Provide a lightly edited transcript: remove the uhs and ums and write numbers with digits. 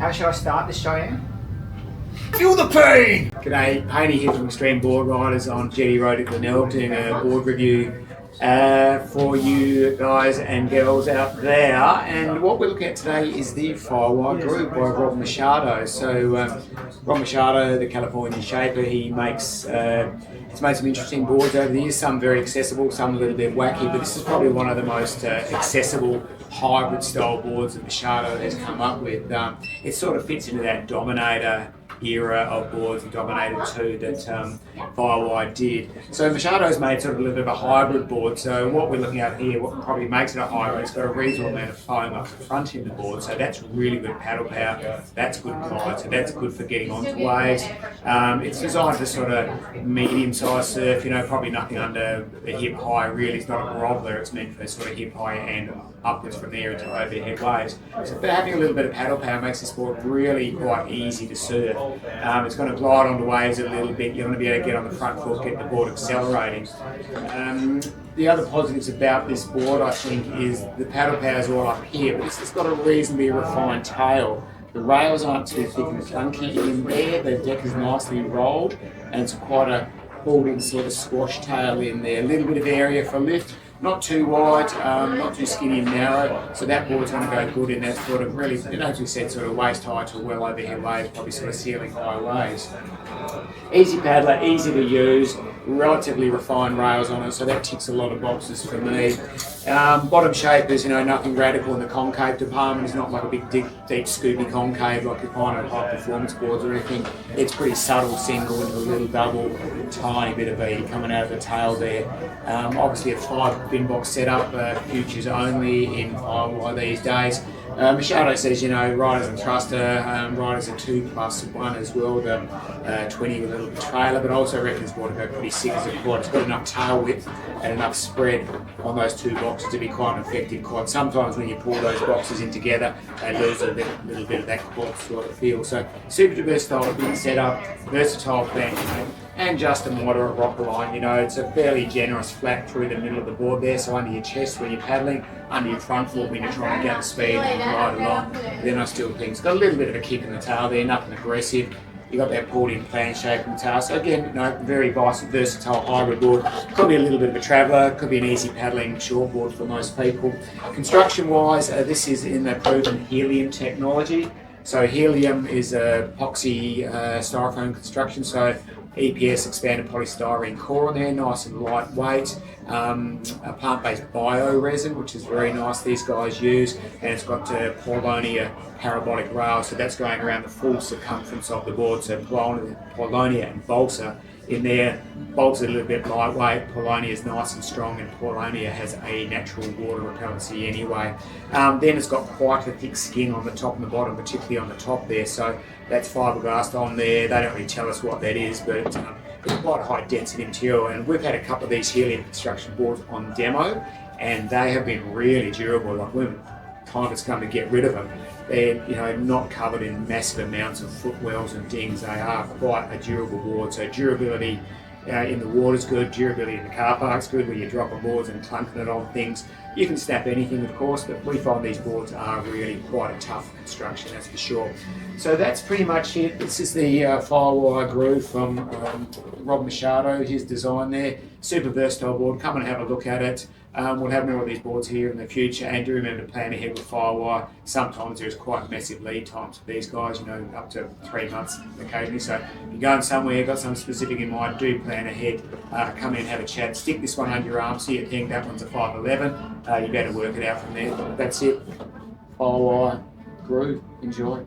How shall I start this show, Ian? Feel the pain! G'day, Payney here from Extreme Board Riders on Jetty Road at Glenelg, doing a board review for you guys and girls out there. And what we're looking at today is the Firewire Groove by Rob Machado. So Rob Machado, the Californian shaper, he's made some interesting boards over the years, some very accessible, some a little bit wacky, but this is probably one of the most accessible hybrid style boards that Machado has come up with. It sort of fits into that Dominator era of boards, and Dominator 2 that Firewire did. So Machado's made sort of a little bit of a hybrid board. So what we're looking at here, what probably makes it a hybrid, it's got a reasonable amount of foam up the front in the board, so that's really good paddle power, that's good glide, so that's good for getting onto waves. It's designed for sort of medium-sized surf, probably nothing under the hip high really. It's not a groveler, it's meant for sort of hip high and upwards from there into overhead waves. So having a little bit of paddle power makes this board really quite easy to surf. It's going to glide onto waves a little bit. You're going to be able to get on the front foot, get the board accelerating. The other positives about this board, I think, is the paddle power is all up here, but it's got a reasonably refined tail. The rails aren't too thick and clunky in there. The deck is nicely rolled, and it's quite a holding sort of squash tail in there. A little bit of area for lift. Not too wide, not too skinny and narrow, so that board's going to go good in that sort of really, as we said, sort of waist high to well overhead waves, probably sort of ceiling high waves. Easy paddler, easy to use, relatively refined rails on it, so that ticks a lot of boxes for me. Bottom shape is, nothing radical in the concave department. It's not like a big deep scoopy concave like you find on high performance boards or anything. It's pretty subtle single into a little double, tiny bit of V coming out of the tail there. Obviously a 5-bin box setup, futures only in Firewire these days. Machado says, riders and thruster, riders are 2+1 as well, the 20 with a little bit trailer, but also reckons this board will go pretty sick as a quad. It's got enough tail width and enough spread on those two boxes to be quite an effective quad. Sometimes when you pull those boxes in together, they lose a little bit of that quad sort of feel. So super versatile big setup, versatile bank, and just a moderate rock line. It's a fairly generous flat through the middle of the board there, so under your chest when you're paddling, under your front foot when you're trying to get the speed and glide along. Then I still think it's got a little bit of a kick in the tail there, nothing aggressive. You got that pulled in plan shape in the tail. So again, very versatile hybrid board. Could be a little bit of a traveller, could be an easy paddling short board for most people. Construction wise, this is in the proven helium technology. So helium is a epoxy styrofoam construction, so EPS, expanded polystyrene core on there, nice and lightweight. A plant-based bio-resin, which is very nice, these guys use, and it's got Paulownia parabolic rails, so that's going around the full circumference of the board, so Paulownia and balsa in there. Balsa a little bit lightweight, Paulownia is nice and strong, and Paulownia has a natural water repellency anyway. Then it's got quite a thick skin on the top and the bottom, particularly on the top there, so that's fiberglass on there. They don't really tell us what that is, but it's quite high density material, and we've had a couple of these helium construction boards on demo, and they have been really durable. Like when time has come to get rid of them, they're not covered in massive amounts of footwells and dings. They are quite a durable board, so durability in the water's good, durability in the car park's good, where you're dropping boards and clunking it on things. You can snap anything, of course, but we find these boards are really quite a tough construction, that's for sure. So that's pretty much it. This is the Firewire Groove from Rob Machado, his design there. Super versatile board, come and have a look at it. We'll have more of these boards here in the future, and do remember to plan ahead with Firewire. Sometimes there's quite massive lead times for these guys, up to 3 months occasionally. So if you're going somewhere, got something specific in mind, do plan ahead. Come in, have a chat, stick this one under your arm, see you think that one's a 511. You better work it out from there. That's it. Firewire Groove, enjoy.